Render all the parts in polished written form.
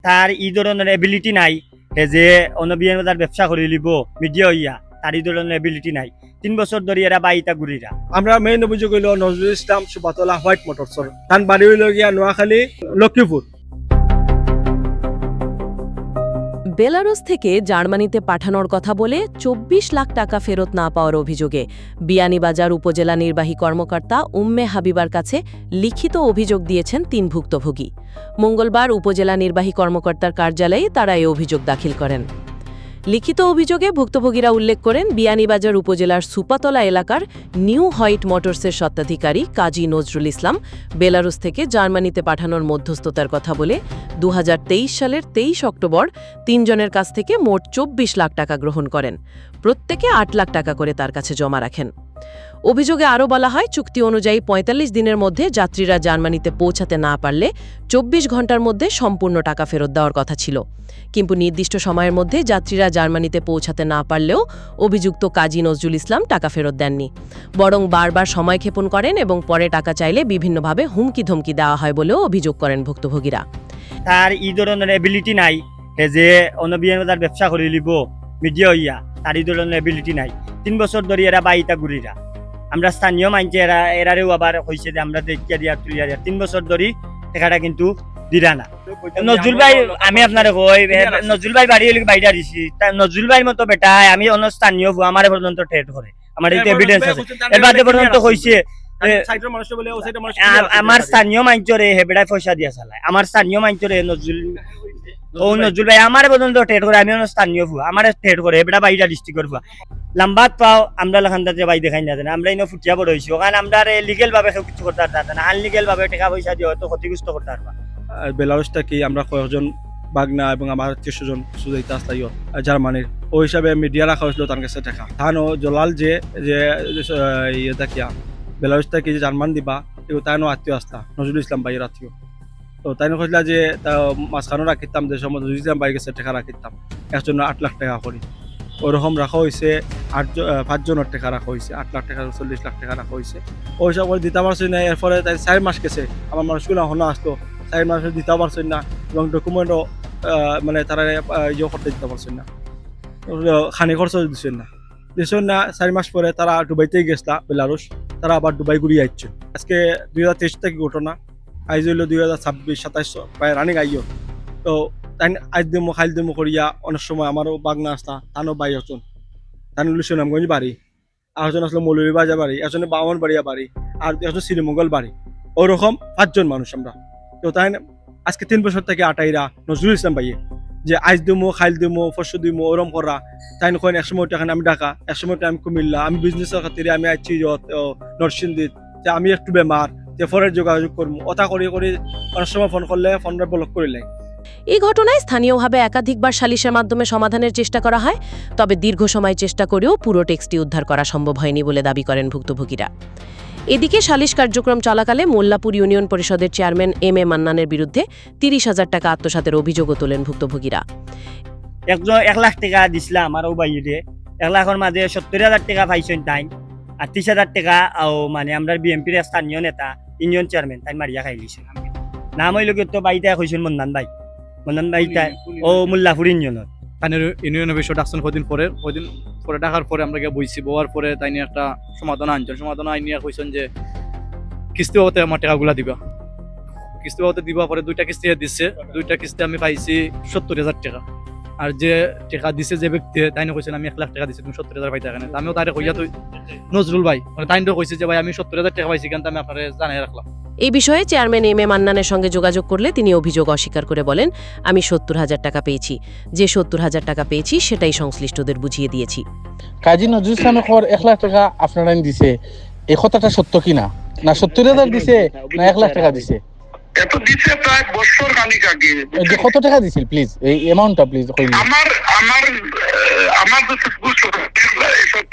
তার এই ধরনের এবিলিটি নাই যে অন্য বিয়ান বাজার ব্যবসা করে লিব মিডিয়া হইয়া তার এই ধরনের এবিলিটি নাই 3 বছর ধরে এরা বাইতা ঘুরিরা। আমরা মেইন অভিযোগ হইল নজরুল ইসলাম সুবাতলা হোয়াইট মোটরসর তার বাড়ি হইল গিয়া নোয়াখালী লক্ষ্মীপুর। বেলারুস থেকে জার্মানিতে পাঠানোর কথা বলে ২৪ লাখ টাকা ফেরত না পাওয়ার অভিযোগে বিয়ানীবাজার উপজেলা নির্বাহী কর্মকর্তা উম্মে হাবিবার কাছে লিখিত অভিযোগ দিয়েছেন ৩ ভুক্তভোগী। মঙ্গলবার উপজেলা নির্বাহী কর্মকর্তার কার্যালয়ে তারা এই অভিযোগ দাখিল করেন। লিখিত অভিযোগে ভুক্তভোগীরা উল্লেখ করেন বিয়ানীবাজার উপজেলার সুপাতলা এলাকার নিউ হোয়াইট মোটরসের স্বত্বাধিকারী কাজী নজরুল ইসলাম বেলারুস থেকে জার্মানিতে পাঠানোর মধ্যস্থতার কথা বলে ২০২৩ সালের ২৩ অক্টোবর ৩ জনের কাছ থেকে মোট ২৪ লাখ টাকা গ্রহণ করেন। প্রত্যেকে ৮ লাখ টাকা করে তার কাছে জমা রাখেন। অভিযোগে আরও বলা হয়, চুক্তি অনুযায়ী ৪৫ দিনের মধ্যে যাত্রীরা জার্মানিতে পৌঁছাতে না পারলে ২৪ ঘণ্টার মধ্যে সম্পূর্ণ টাকা ফেরত দেওয়ার কথা ছিল। কিন্তু নির্দিষ্ট সময়ের মধ্যে যাত্রীরা জার্মানিতে পৌঁছাতে না পারলেও অভিযুক্ত কাজী নজরুল ইসলাম টাকা ফেরত দেননি, বরং বারবার সময়ক্ষেপণ করেন এবং পরে টাকা চাইলে বিভিন্নভাবে হুমকি ধমকি দেওয়া হয় বলেও অভিযোগ করেন ভুক্তভোগীরা। তার এই ধরনের এবিলিটি নাই যে অন্য বিয়ান বাজার ব্যবসা করে লিব মিডিয়া হইয়া তার এই ধরনের এবিলিটি নাই। 3 বছর ধরে এরা বাইতা ঘুরিরা। আমরা স্থানীয় মানছে এরারেও আবার হয়েছে যে আমরা দেখিয়া দিয়া তুলিয়া দিয়া 3 বছর ধরে টাকাটা কিন্তু দিরা না। নজরুল ভাই আমি আপনার কই নজরুল ভাই বাড়ি হলে বাইটা দিছি, নজরুল ভাইয়ের মতো বেটা আমি অন্য স্থানীয় আমার পর্যন্ত ট্রেড করে, আমার এই এভিডেন্স আছে। এর বাদে পর্যন্ত হয়েছে আমার স্থানীয় মাঞ্চরে হেবেড়ায় পয়সা দিয়া চালায়, আমার স্থানীয় মাঞ্চরে নজরুল ভাই আমার পর্যন্ত ট্রেড করে, আমি স্থানীয় ভুয়া আমার ট্রেড করে হেবেড়া বাইটা ডিস্ট্রিক্টের ভুয়া লাম্বাত পাও আমরা লেখানদাতে বাই দেখাই না জানে। আমরা ইনো ফুটিয়া বড় হয়েছি ওখানে আমরা লিগেল ভাবে কিছু করতে পারতাম না, আনলিগেল ভাবে টাকা পয়সা দিয়ে হয়তো ক্ষতিগ্রস্ত করতে পারবা। বেলারুসটা কি আমরা কয়েকজন বাগনা এবং আমার ৩০ জন সুদাইতে আসলাই জার্মানির ওই হিসাবে মিডিয়া রাখা হয়েছিল তার কাছে টাকা থানো জলাল যে ইয়ে দেখিয়া বেলারুসটা কি যে জার্মান দিবা এগুলো তাইনো আত্মীয় আসতা নজরুল ইসলাম ভাইয়ের আত্মীয়। তো তাই কইলা যে মাঝখানো রাখিতাম যে সময় নজরুল ইসলাম ভাইয়ের কাছে টাকা রাখিতাম একজন ৮ লাখ টাকা করি ওরকম রাখা হয়েছে। ৫ জনের টাকা রাখা হয়েছে, ৮ লাখ টাকা ৪০ লাখ টাকা রাখা হয়েছে। ওই সব করে দিতে পারছি না। এরপরে তাই ৪ মাস গেছে, আমার মানুষগুলো হনো আসতো ৪ মাস দিতে পারছেন না এবং ডকুমেন্টও মানে তারা ইয়ে করতে দিতে পারছেন না, খানি খরচ দিচ্ছেন না ৪ মাস পরে তারা দুবাইতে গেছিলা বেলারুস, তারা আবার দুবাই ঘুরিয়ে আসছে। আজকে ২০২৩ থেকে ঘটনা, আইজ হইল ২০২৬-২৭ প্রায় রানিং আইও। তো তাই আজ দিমো খাইল দিমো করিয়া অনেক সময় আমারও বাগনা আসতা তানো বাই একজন, তান হলো সুনামগঞ্জ বাড়ি, আরেকজন আসলো মৌলভীবাজার বাড়ি, একজনে বামনবাড়িয়া বাড়ি, আর একজন শ্রীমঙ্গল বাড়ি। ওরকম ৫ জন মানুষ আমরা। তো তাই আজকে ৩ বছর থেকে আটাইরা নজরুল ইসলাম ভাইয়ে যে আইজ দিমো খাইল দিমো ফসল দিমো ওরম করা তাই নয়। একসময় টাকা আমি ঢাকা, একসময় আমি কুমিল্লা, আমি বিজনেসের খাতিরে আমি আইছি নরসিংদীর, যে আমি একটু বেমার যে ফোনের যোগাযোগ করবো ওটা করে করে অনেক সময় ফোন করলে ফোনটা ব্লক করে লাই। এই ঘটনায় স্থানীয়ভাবে একাধিকবার সালিশের মাধ্যমে সমাধানের চেষ্টা করা হয়, তবে দীর্ঘ সময় চেষ্টা করেও পুরো টেক্সটি উদ্ধার করা সম্ভব হয়নি বলে দাবি করেন ভুক্তভোগীরা। এদিকে সালিশ কার্যক্রম চলাকালে মোল্লাপুর ইউনিয়ন পরিষদের চেয়ারম্যান এম এ মান্নানের বিরুদ্ধে ৩০,০০০ টাকা আত্মসাতের অভিযোগও তোলেন ভুক্তভোগীরা। ১ লাখ টাকা দিছিলাম আমার ও বাইরে, 1 লাখের মাঝে ৭০,০০০ টাকা পাইছেন তাই, আর ৩০,০০০ টাকা মানে আমরা বিএমপির স্থানীয় নেতা ইউনিয়ন চেয়ারম্যান তাই মারিয়া খাই দিয়েছেন। নাম হইল তো বাইটা কইছেন মন্দান ভাই, মন্দান ভাই ও মোল্লাপুর ইউনিয়নের ইউনিয়নের বিষয় ডাকছেন কদিন পরে ডাকার পরে আমরা গিয়ে বইছি, বওয়ার পরে তাই নিয়ে একটা সমাধান আনছেন। সমাধান আইন নিয়ে কইছেন যে কিস্তি বাবদে আমার টাকাগুলা দিবা, কিস্তি বাবদে দিবা। পরে 2টা কিস্তি দিচ্ছে, 2টা কিস্তি আমি পাইছি ৭০,০০০ টাকা। আর যে টাকা দিছে যে ব্যক্তি তাই না কইছেন আমি 1 লাখ টাকা দিছি, তুমি ৭০,০০০ পাইতে কেন? আমিও তারে কইয়া তুই নজরুল ভাই মানে তাই কইছে যে ভাই আমি ৭০,০০০ টাকা পাইছি, কিন্তু আমি আপনারে জানাই রাখলাম। এই বিষয়ে চেয়ারম্যান এম এ মান্নানের সঙ্গে যোগাযোগ করলে তিনি অভিযোগ অস্বীকার করে বলেন, আমি ৭০,০০০ টাকা পেয়েছি, যে ৭০,০০০ টাকা পেয়েছি সেটাই সংশ্লিষ্টদের বুঝিয়ে দিয়েছি। কাজী নজরুল ইসলামের 1 লাখ টাকা আপনারা দিছে, এই কথাটা সত্য কিনা? না ৭০,০০০ দিছে না 1 লাখ টাকা দিছে? এত দিছে প্রায় বছর খানিক আগে। কত টাকা দিছিল প্লিজ এই অ্যামাউন্টটা প্লিজ কইবেন। আমার তো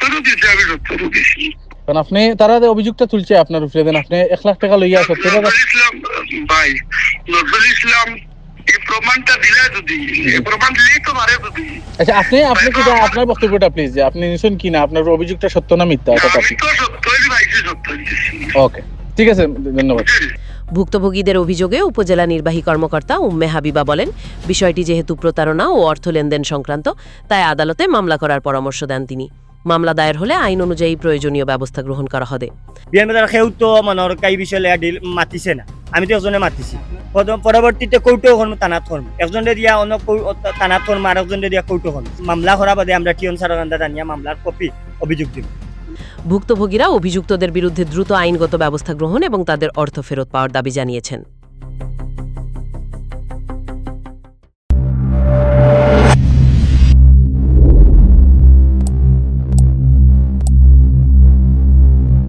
৭০ দিছে, আমি ৭০ দিছি। কারণ আপনি তারা অভিযোগটা তুলছে আপনার উপরে, দেন আপনি 1 লাখ টাকা লইয়া ৭০,০০০ ভাই নজরুল ইসলাম এই প্রমাণটা দিলে যদি এই প্রমাণ দিলেই তো মারে যদি। আচ্ছা আপনি কি আপনার বক্তব্যটা প্লিজ, যে আপনি নিছেন কিনা, আপনার অভিযোগটা সত্য না মিথ্যা? আমি তো ৭০ ভাইছি, ৭০ দিছি। ওকে ঠিক আছে, ধন্যবাদ। ভুক্তভোগীদের অভিযোগে উপজেলা নির্বাহী কর্মকর্তা উম্মে হাবিবা বলেন, বিষয়টি যেহেতু প্রতারণা ও অর্থ লেনদেন সংক্রান্ত, তাই আদালতে মামলা করার পরামর্শ দেন তিনি। মামলা দায়ের হলে আইন অনুযায়ী প্রয়োজনীয় ব্যবস্থা গ্রহণ করা হবে। বিয়ান বাজার কেউ তো মনের কাই বিষয় ডিল মাতিছে না, আমি তো একজনে মাতিছি। পরবর্তীতে কৌটো হন তানাত হন, একজনে দিয়া অন্য তানাত হন, আর একজনে দিয়া কৌটো হন। মামলা করা বাদে আমরা টিয়ন সারাগান্দা জানিয়া মামলার কপি অভিযোগ দিব। ভুক্তভোগীরা অভিযুক্তদের বিরুদ্ধে দ্রুত আইনগত ব্যবস্থা গ্রহণ এবং তাদের অর্থ ফেরত পাওয়ার দাবি জানিয়েছেন।